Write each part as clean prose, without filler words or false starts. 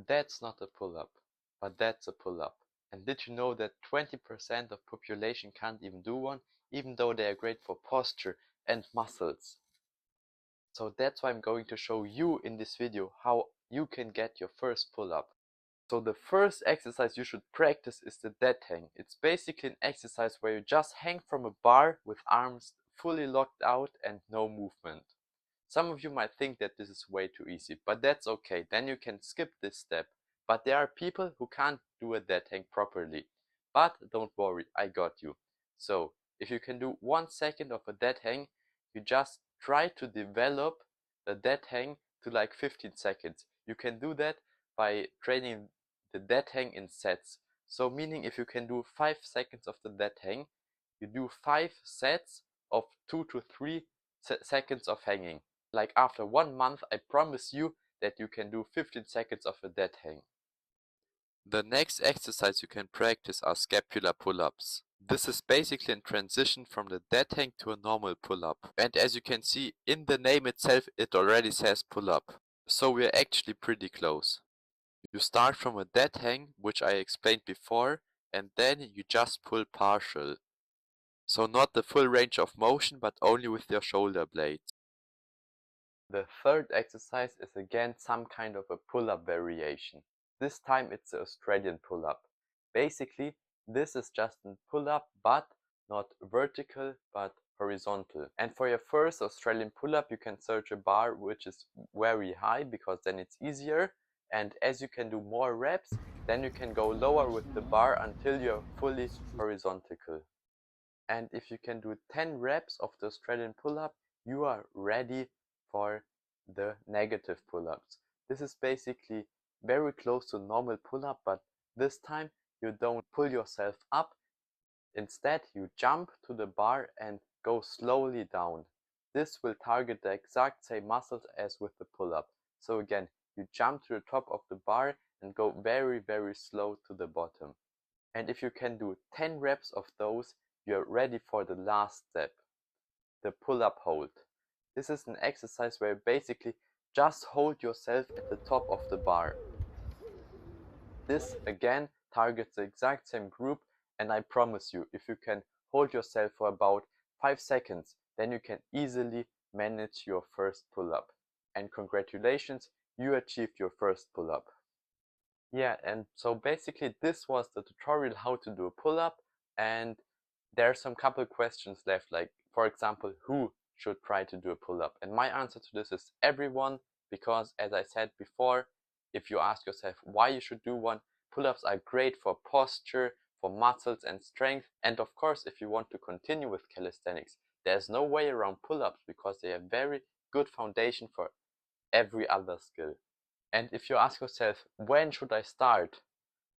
That's not a pull-up, but that's a pull-up. And did you know that 20% of population can't even do one, even though they are great for posture and muscles? So that's why I'm going to show you in this video how you can get your first pull-up. So the first exercise you should practice is the dead hang. It's basically an exercise where you just hang from a bar with arms fully locked out and no movement. Some of you might think that this is way too easy, but that's okay, then you can skip this step. But there are people who can't do a dead hang properly. But don't worry, I got you. So, if you can do 1 second of a dead hang, you just try to develop the dead hang to like 15 seconds. You can do that by training the dead hang in sets. So meaning if you can do 5 seconds of the dead hang, you do 5 sets of 2 to 3 seconds of hanging. Like after 1 month, I promise you that you can do 15 seconds of a dead hang. The next exercise you can practice are scapular pull-ups. This is basically a transition from the dead hang to a normal pull-up. And as you can see in the name itself, it already says pull-up. So we are actually pretty close. You start from a dead hang, which I explained before, and then you just pull partial. So not the full range of motion, but only with your shoulder blades. The third exercise is again some kind of a pull-up variation. This time it's the Australian pull-up. Basically, this is just a pull-up, but not vertical, but horizontal. And for your first Australian pull-up, you can search a bar which is very high, because then it's easier. And as you can do more reps, then you can go lower with the bar until you're fully horizontal. And if you can do 10 reps of the Australian pull-up, you are ready for the negative pull-ups. This is basically very close to normal pull-up, but this time you don't pull yourself up. Instead, you jump to the bar and go slowly down. This will target the exact same muscles as with the pull-up. So again, you jump to the top of the bar and go very, very slow to the bottom. And if you can do 10 reps of those, you're ready for the last step, the pull-up hold. This is an exercise where you basically just hold yourself at the top of the bar. This again targets the exact same group, and I promise you, if you can hold yourself for about 5 seconds, then you can easily manage your first pull-up. And congratulations, you achieved your first pull-up. Yeah, and so basically this was the tutorial how to do a pull-up, and there are some couple questions left, like for example, who should try to do a pull-up? And my answer to this is everyone, because as I said before, if you ask yourself why you should do one, pull-ups are great for posture, for muscles and strength, and of course if you want to continue with calisthenics, there's no way around pull-ups because they are very good foundation for every other skill. And if you ask yourself, when should I start?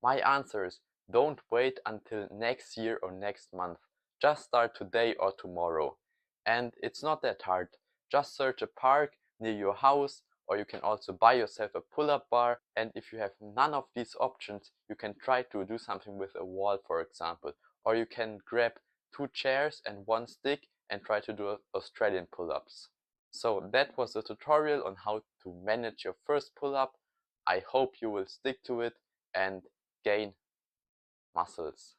My answer is, don't wait until next year or next month. Just start today or tomorrow. And it's not that hard. Just search a park near your house, or you can also buy yourself a pull-up bar. And if you have none of these options, you can try to do something with a wall, for example. Or you can grab 2 chairs and 1 stick and try to do Australian pull-ups. So that was the tutorial on how to manage your first pull-up. I hope you will stick to it and gain muscles.